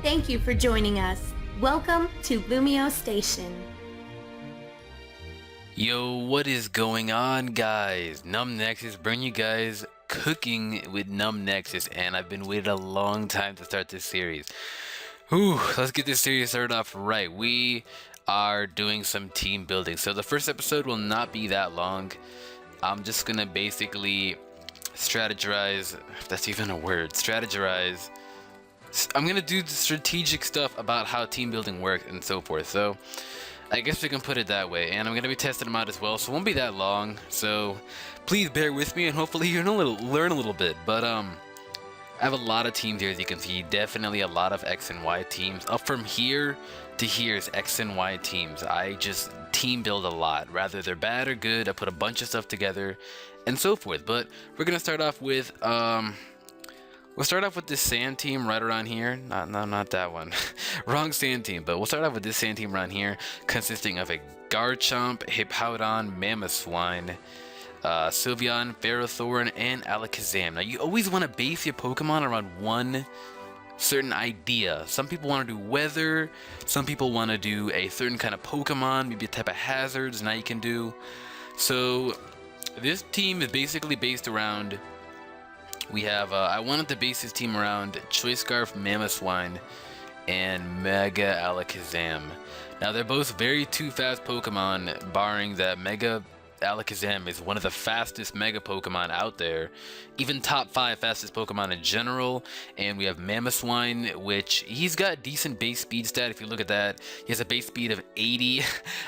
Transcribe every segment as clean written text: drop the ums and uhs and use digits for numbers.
Thank you for joining us. Welcome to LumioseStation. Yo, what is going on, guys? NumbNexus bringing you guys cooking with NumbNexus, and I've been waiting a long time to start this series. Whew, let's get this series started off right. We are doing some team building, so the first episode will not be that long. I'm just gonna basically strategize, if that's even a word, strategize. I'm gonna do the strategic stuff about how team building works and so forth. So I guess we can put it that way, and I'm gonna be testing them out as well, so it won't be that long. So please bear with me, and hopefully you learn a little bit. But I have a lot of teams here, as you can see. Definitely a lot of X and Y teams. Up from here to here is X and Y teams. I just team build a lot, rather they're bad or good. I put a bunch of stuff together and so forth. But we're gonna start off with we'll start off with this sand team right around here. Not that one. Wrong sand team, but we'll start off with this sand team around here, consisting of a Garchomp, Hippowdon, Mamoswine, Sylveon, Ferrothorn, and Alakazam. Now, you always want to base your Pokemon around one certain idea. Some people want to do weather, some people want to do a certain kind of Pokemon, maybe a type of hazards now you can do. So this team is basically based around, we have, I wanted to base this team around Choice Scarf, Mamoswine, and Mega Alakazam. Now, they're both very too fast Pokemon, barring that Mega Alakazam is one of the fastest Mega Pokemon out there, even top 5 fastest Pokemon in general. And we have Mamoswine, which he's got decent base speed stat. If you look at that, he has a base speed of 80.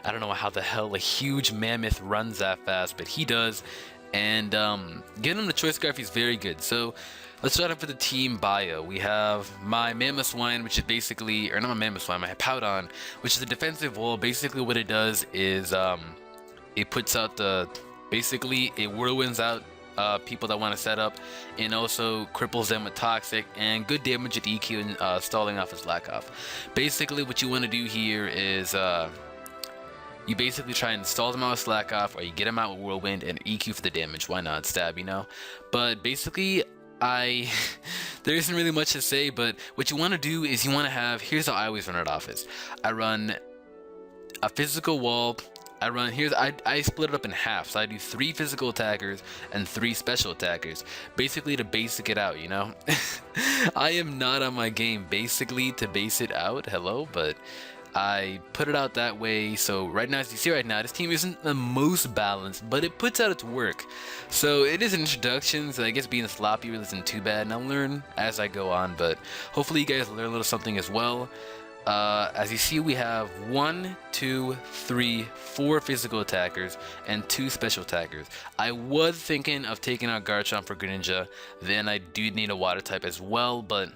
I don't know how the hell a huge mammoth runs that fast, but he does. And getting him the Choice Scarf, he's very good. So let's start off with the team bio. We have my Mamoswine, which is basically, or not my Mamoswine, my Hippowdon, which is a defensive wall. Basically what it does is it puts out basically it whirlwinds out people that want to set up, and also cripples them with Toxic and good damage at EQ and stalling off his Lack Off. Basically what you want to do here is you basically try and stall them out with Slack Off, or you get them out with Whirlwind and EQ for the damage. Why not? Stab, you know? But basically, there isn't really much to say, but what you want to do is you want to have, here's how I always run it off is, I run a physical wall, I split it up in half, so I do 3 physical attackers and 3 special attackers, basically to basic it out, you know? I am not on my game basically to base it out, hello, but I put it out that way. So right now, as you see right now, this team isn't the most balanced, but it puts out its work. So it is an introduction, so I guess being sloppy really isn't too bad, and I'll learn as I go on, but hopefully you guys learn a little something as well. As you see, we have 1, 2, 3, 4 physical attackers and 2 special attackers. I was thinking of taking out Garchomp for Greninja, then I do need a water type as well, but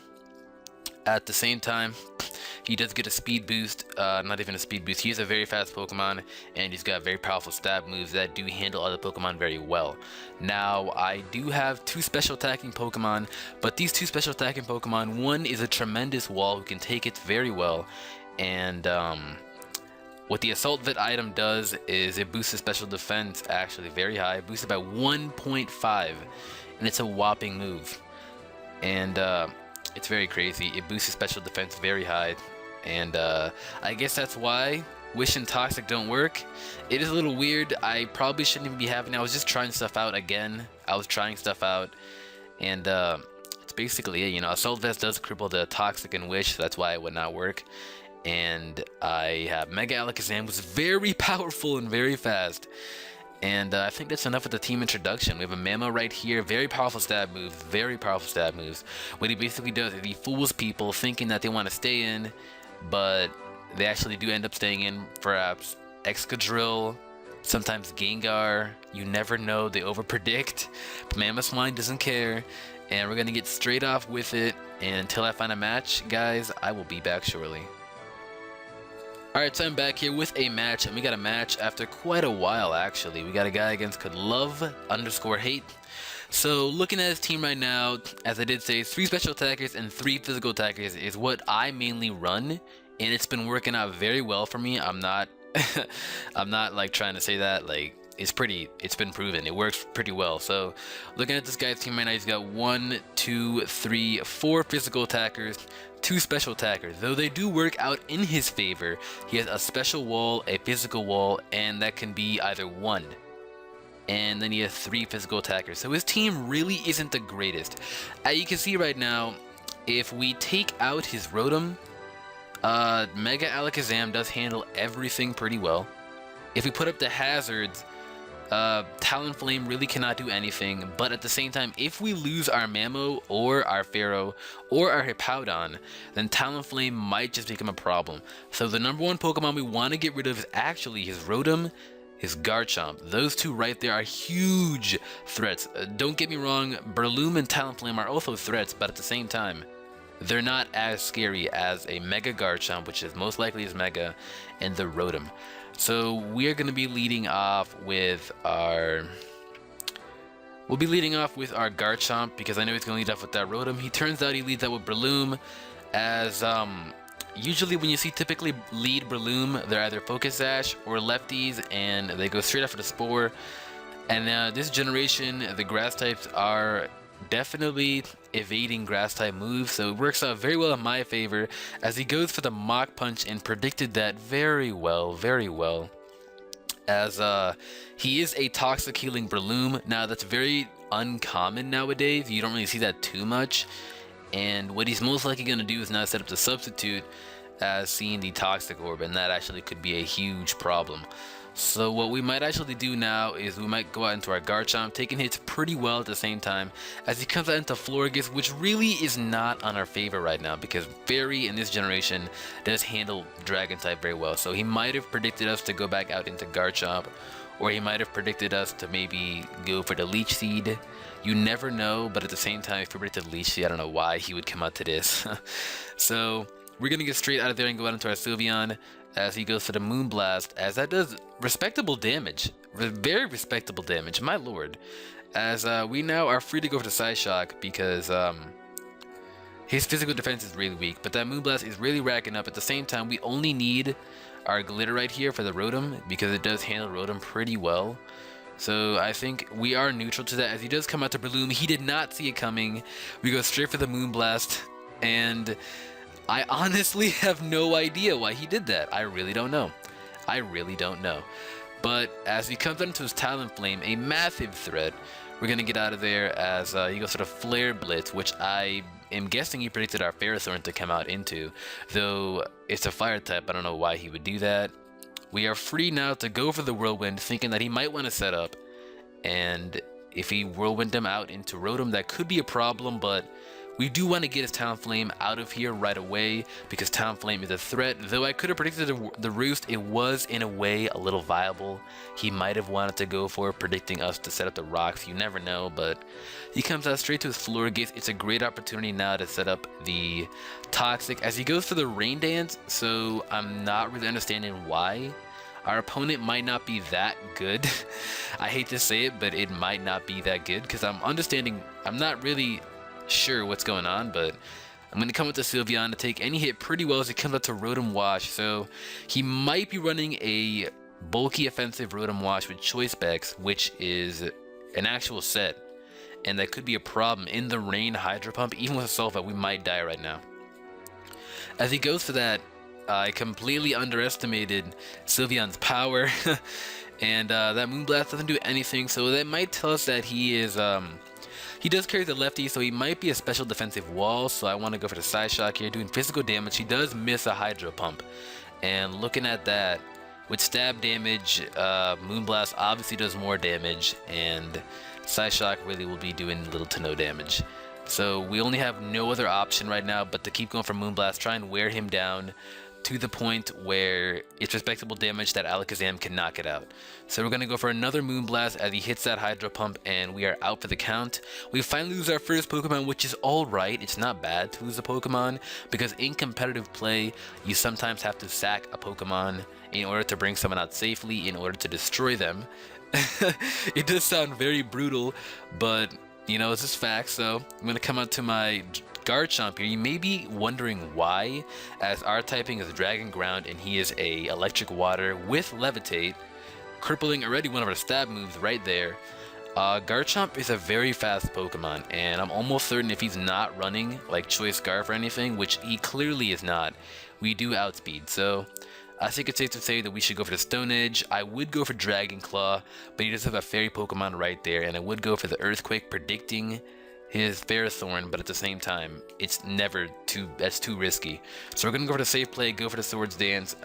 at the same time, he does get a speed boost, not even a speed boost. He's a very fast Pokemon, and he's got very powerful stab moves that do handle other Pokemon very well. Now, I do have 2 special attacking Pokemon, but these 2 special attacking Pokemon, one is a tremendous wall who can take it very well, and what the Assault Vet item does is it boosts the special defense actually very high, boosted by 1.5, and it's a whopping move. And it's very crazy. It boosts his special defense very high, and I guess that's why Wish and Toxic don't work. It is a little weird. I probably shouldn't even be having it. I was just trying stuff out again. I was trying stuff out, and it's basically it. You know, Assault Vest does cripple the Toxic and Wish, so that's why it would not work. And I have Mega Alakazam, was very powerful and very fast. And I think that's enough of the team introduction. We have a Mamo right here, very powerful stab moves, very powerful stab moves. What he basically does is he fools people thinking that they want to stay in, but they actually do end up staying in. Perhaps Excadrill, sometimes Gengar, you never know, they overpredict. But Mamoswine doesn't care, and we're going to get straight off with it. And until I find a match, guys, I will be back shortly. Alright, so I'm back here with a match, and we got a match after quite a while, actually. We got a guy against Love_Hate. So, looking at his team right now, as I did say, 3 special attackers and 3 physical attackers is what I mainly run, and it's been working out very well for me. I'm not I'm not like trying to say that like it's been proven. It works pretty well. So looking at this guy's team right now, he's got 1, 2, 3, 4 physical attackers, 2 special attackers. Though they do work out in his favor, he has a special wall, a physical wall, and that can be either 1. And then he has 3 physical attackers. So his team really isn't the greatest. As you can see right now, if we take out his Rotom, Mega Alakazam does handle everything pretty well. If we put up the hazards, Talonflame really cannot do anything, but at the same time, if we lose our Mamo or our Pharaoh or our Hippowdon, then Talonflame might just become a problem. So the number 1 Pokemon we want to get rid of is actually his Rotom, his Garchomp. Those 2 right there are huge threats. Don't get me wrong, Breloom and Talonflame are also threats, but at the same time, they're not as scary as a Mega Garchomp, which is most likely his Mega, and the Rotom. So we are going to be leading off with our... We'll be leading off with our Garchomp, because I know he's going to lead off with that Rotom. He turns out he leads out with Breloom, as usually when you see typically lead Breloom, they're either Focus Sash or lefties, and they go straight after the Spore. And this generation, the grass types are definitely evading grass type moves, so it works out very well in my favor as he goes for the Mach Punch and predicted that very well, as he is a toxic healing Breloom. Now that's very uncommon nowadays, you don't really see that too much, and what he's most likely going to do is now set up the substitute as seeing the Toxic Orb, and that actually could be a huge problem. So what we might actually do now is we might go out into our Garchomp, taking hits pretty well at the same time as he comes out into Florges, which really is not on our favor right now because Fairy in this generation does handle Dragon type very well. So he might have predicted us to go back out into Garchomp, or he might have predicted us to maybe go for the Leech Seed. You never know, but at the same time, if he predicted Leech Seed, I don't know why he would come out to this. So we're going to get straight out of there and go out into our Sylveon as he goes for the Moonblast, as that does respectable damage, very respectable damage, my lord. As we now are free to go for the Psyshock because his physical defense is really weak, but that Moonblast is really racking up. At the same time, we only need our Glitterite here for the Rotom because it does handle Rotom pretty well. So I think we are neutral to that as he does come out to Breloom. He did not see it coming. We go straight for the Moonblast, and I honestly have no idea why he did that. I really don't know. But as he comes into his Talonflame, a massive threat, we're going to get out of there as he goes for the Flare Blitz, which I am guessing he predicted our Ferrothorn to come out into. Though it's a fire type, I don't know why he would do that. We are free now to go for the Whirlwind, thinking that he might want to set up. And if he Whirlwind him out into Rotom, that could be a problem, but we do want to get his Talonflame out of here right away because Talonflame is a threat. Though I could have predicted the Roost, it was in a way a little viable. He might have wanted to go for predicting us to set up the rocks. You never know, but he comes out straight to his Florges. It's a great opportunity now to set up the Toxic as he goes for the Rain Dance. So I'm not really understanding why. Our opponent might not be that good. I hate to say it, but it might not be that good because I'm not really sure what's going on, but I'm going to come with the Sylveon to take any hit pretty well as he comes up to Rotom Wash. So he might be running a bulky offensive Rotom Wash with Choice Specs, which is an actual set, and that could be a problem in the Rain Hydro Pump. Even with a Sulfite, we might die right now. As he goes for that, I completely underestimated Sylveon's power, and that Moonblast doesn't do anything, so that might tell us that he is he does carry the lefty, so he might be a special defensive wall, so I want to go for the Psyshock here, doing physical damage. He does miss a Hydro Pump, and looking at that, with stab damage, Moonblast obviously does more damage, and Psyshock really will be doing little to no damage. So we only have no other option right now but to keep going for Moonblast, try and wear him down to the point where it's respectable damage that Alakazam can knock it out. So we're going to go for another Moonblast as he hits that Hydro Pump, and we are out for the count. We finally lose our first Pokemon, which is alright. It's not bad to lose a Pokemon, because in competitive play, you sometimes have to sack a Pokemon in order to bring someone out safely, in order to destroy them. It does sound very brutal, but you know, it's just facts. So I'm going to come out to my Garchomp here. You may be wondering why, as our typing is Dragon Ground and he is a Electric Water with Levitate. crippling already one of our stab moves right there. Garchomp is a very fast Pokemon, and I'm almost certain if he's not running like Choice Scarf or anything, which he clearly is not, we do outspeed. So I think it's safe to say that we should go for the Stone Edge. I would go for Dragon Claw, but he does have a Fairy Pokemon right there, and I would go for the Earthquake, predicting his Ferrothorn, but at the same time, it's never that's too risky. So we're gonna go for the safe play, go for the Swords Dance,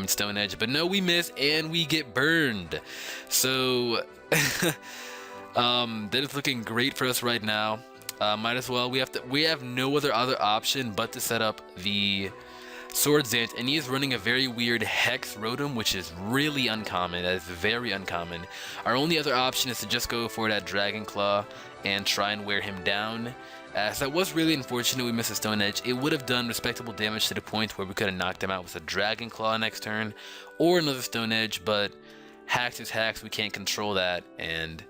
Stone Edge, but no, we miss, and we get burned. So, that is looking great for us right now. Might as well, we have no other option but to set up the Swords Dance, and he is running a very weird Hex Rotom, which is really uncommon. That is very uncommon. Our only other option is to just go for that Dragon Claw and try and wear him down. So that was really unfortunate we missed a Stone Edge. It would have done respectable damage to the point where we could have knocked him out with a Dragon Claw next turn, or another Stone Edge, but Hacks is Hacks, we can't control that, and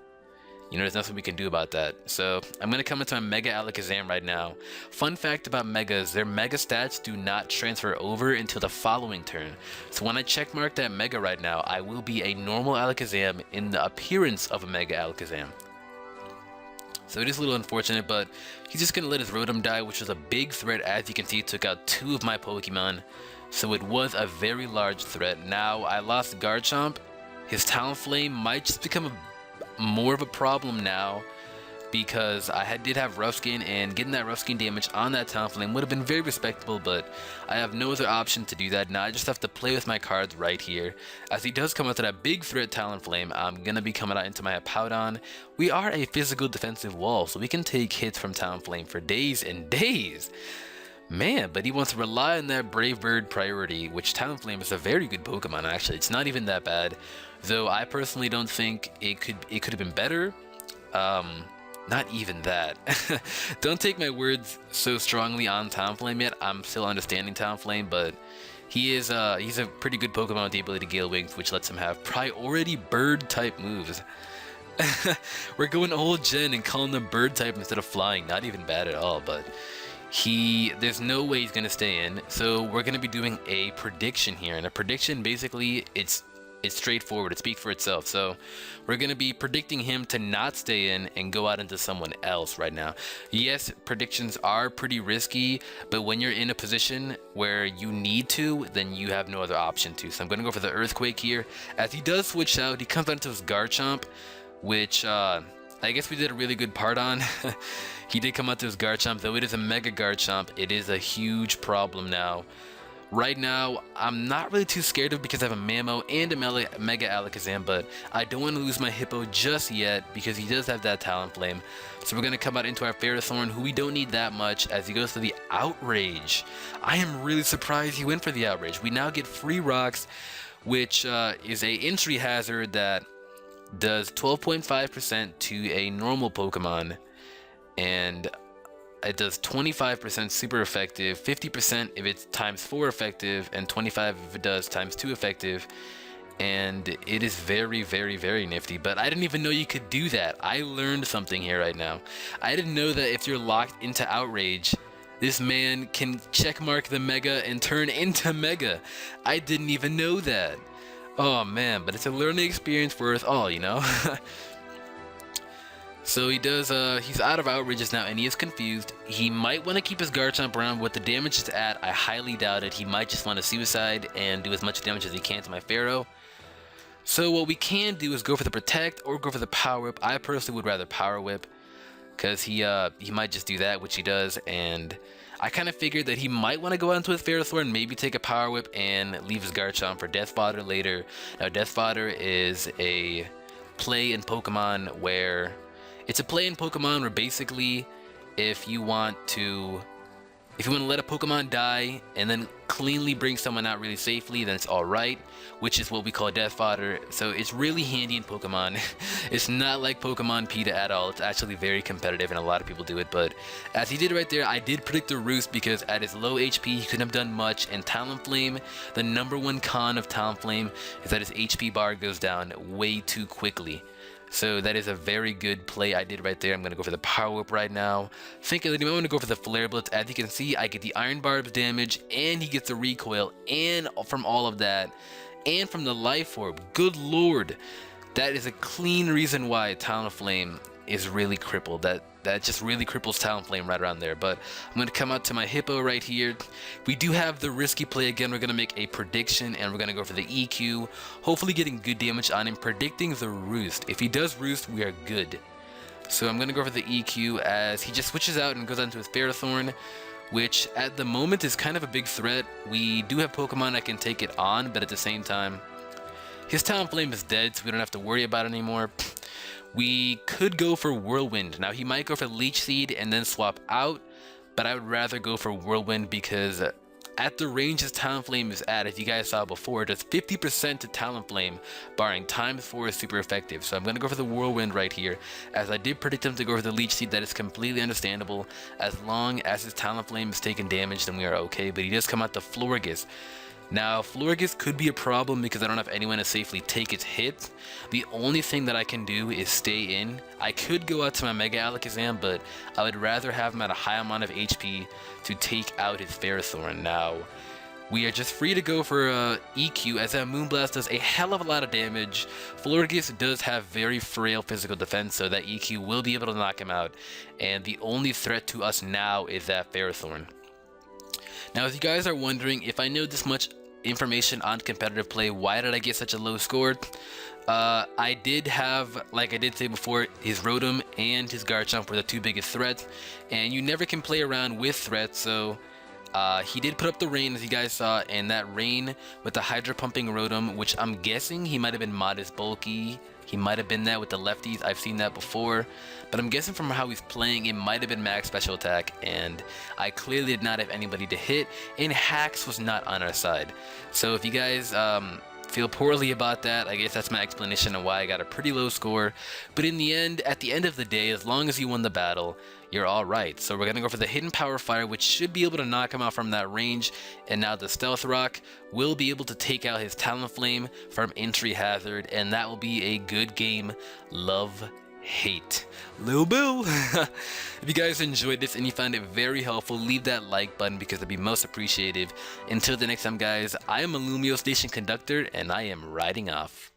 you know, there's nothing we can do about that. So I'm going to come into my Mega Alakazam right now. Fun fact about Megas, their Mega stats do not transfer over until the following turn. So when I checkmark that Mega right now, I will be a normal Alakazam in the appearance of a Mega Alakazam. So it is a little unfortunate, but he's just going to let his Rotom die, which was a big threat. As you can see, it took out 2 of my Pokemon. So it was a very large threat. Now, I lost Garchomp. His Talonflame might just become more of a problem now, because I did have Rough Skin, and getting that Rough Skin damage on that Talonflame would have been very respectable, but I have no other option to do that. Now I just have to play with my cards right here. As he does come out to that big threat Talonflame, I'm gonna be coming out into my Hippowdon. We are a physical defensive wall, so we can take hits from Talonflame for days and days. Man, but he wants to rely on that Brave Bird priority, which Talonflame is a very good Pokemon actually. It's not even that bad, though I personally don't think it could have been better. Not even that. Don't take my words so strongly on Talonflame yet. I'm still understanding Talonflame, but he's a pretty good Pokemon with the ability to Gale Wings, which lets him have priority bird type moves. We're going old gen and calling them bird type instead of flying. Not even bad at all, but there's no way he's gonna stay in, so we're gonna be doing a prediction here. And a prediction, basically, it's straightforward, it speaks for itself. So we're gonna be predicting him to not stay in and go out into someone else right now. Yes, predictions are pretty risky, but when you're in a position where you need to, then you have no other option to. So I'm gonna go for the Earthquake here. As he does switch out, he comes out into his Garchomp, which I guess we did a really good part on. He did come out to his Garchomp, though it is a Mega Garchomp. It is a huge problem now. Right now, I'm not really too scared of, because I have a Mamo and a Mega Alakazam, but I don't want to lose my Hippo just yet, because he does have that Talonflame. So we're going to come out into our Ferrothorn, who we don't need that much, as he goes for the Outrage. I am really surprised he went for the Outrage. We now get free rocks, which is a entry hazard that does 12.5% to a normal Pokemon, and it does 25% super effective, 50% if it's times 4 effective, and 25 if it does times 2 effective. And it is very, very, very nifty. But I didn't even know you could do that. I learned something here right now. I didn't know that if you're locked into Outrage, this man can checkmark the Mega and turn into Mega. I didn't even know that. Oh man, but it's a learning experience for us all, you know? So he's out of Outrages now, and he is confused. He might want to keep his Garchomp around. What the damage is at, I highly doubt it. He might just want to Suicide and do as much damage as he can to my Pharaoh. So what we can do is go for the Protect or go for the Power Whip. I personally would rather Power Whip, because he might just do that, which he does, and I kind of figured that he might want to go out into his Ferrothorn, maybe take a Power Whip and leave his Garchomp for Death Fodder later. Now, Death Fodder is a play in Pokemon where basically if you want to let a Pokemon die and then cleanly bring someone out really safely, then it's alright, which is what we call Death Fodder. So it's really handy in Pokemon. It's not like Pokemon PETA at all. It's actually very competitive, and a lot of people do it. But as he did right there, I did predict a Roost, because at his low HP, he couldn't have done much. And Talonflame, the #1 con of Talonflame is that his HP bar goes down way too quickly. So that is a very good play I did right there. I'm going to go for the Power Whip right now. Thinking that I'm going to go for the Flare Blitz. As you can see, I get the Iron Barb's damage, and he gets the recoil, and from all of that, and from the Life Orb. Good lord. That is a clean reason why Talonflame is really crippled. That just really cripples Talonflame right around there. But I'm going to come out to my Hippo right here. We do have the risky play again. We're going to make a prediction, and we're going to go for the EQ. Hopefully getting good damage on him, predicting the Roost. If he does Roost, we are good. So I'm going to go for the EQ as he just switches out and goes onto his Ferrothorn, which at the moment is kind of a big threat. We do have Pokemon that can take it on, but at the same time, his Talonflame is dead, so we don't have to worry about it anymore. We could go for Whirlwind. Now, he might go for Leech Seed and then swap out, but I would rather go for Whirlwind because at the range his Talonflame is at, as you guys saw before, it does 50% to Talonflame, barring ×4 is super effective. So I'm going to go for the Whirlwind right here, as I did predict him to go for the Leech Seed. That is completely understandable. As long as his Talonflame is taking damage, then we are okay, but he does come out the Florges. Now, Florges could be a problem because I don't have anyone to safely take its hit. The only thing that I can do is stay in. I could go out to my Mega Alakazam, but I would rather have him at a high amount of HP to take out his Ferrothorn. Now, we are just free to go for EQ, as that Moonblast does a hell of a lot of damage. Florges does have very frail physical defense, so that EQ will be able to knock him out. And the only threat to us now is that Ferrothorn. Now, if you guys are wondering, if I know this much information on competitive play, why did I get such a low score? I did have, like I did say before, his Rotom and his Garchomp were the two biggest threats, and you never can play around with threats, so he did put up the Rain, as you guys saw, and that Rain with the Hydro Pumping Rotom, which I'm guessing he might have been modest bulky. He might have been that with the lefties. I've seen that before, but I'm guessing from how he's playing, it might have been max special attack, and I clearly did not have anybody to hit, and Hacks was not on our side. So if you guys feel poorly about that, I guess that's my explanation of why I got a pretty low score. But in the end, at the end of the day, as long as you won the battle, you're all right. So we're going to go for the Hidden Power Fire, which should be able to knock him out from that range. And now the Stealth Rock will be able to take out his Talonflame from entry hazard, and that will be a good game. Love, hate. Lil Bill. If you guys enjoyed this and you found it very helpful, leave that like button because it'd be most appreciated. Until the next time, guys, I am a LumioStation conductor, and I am riding off.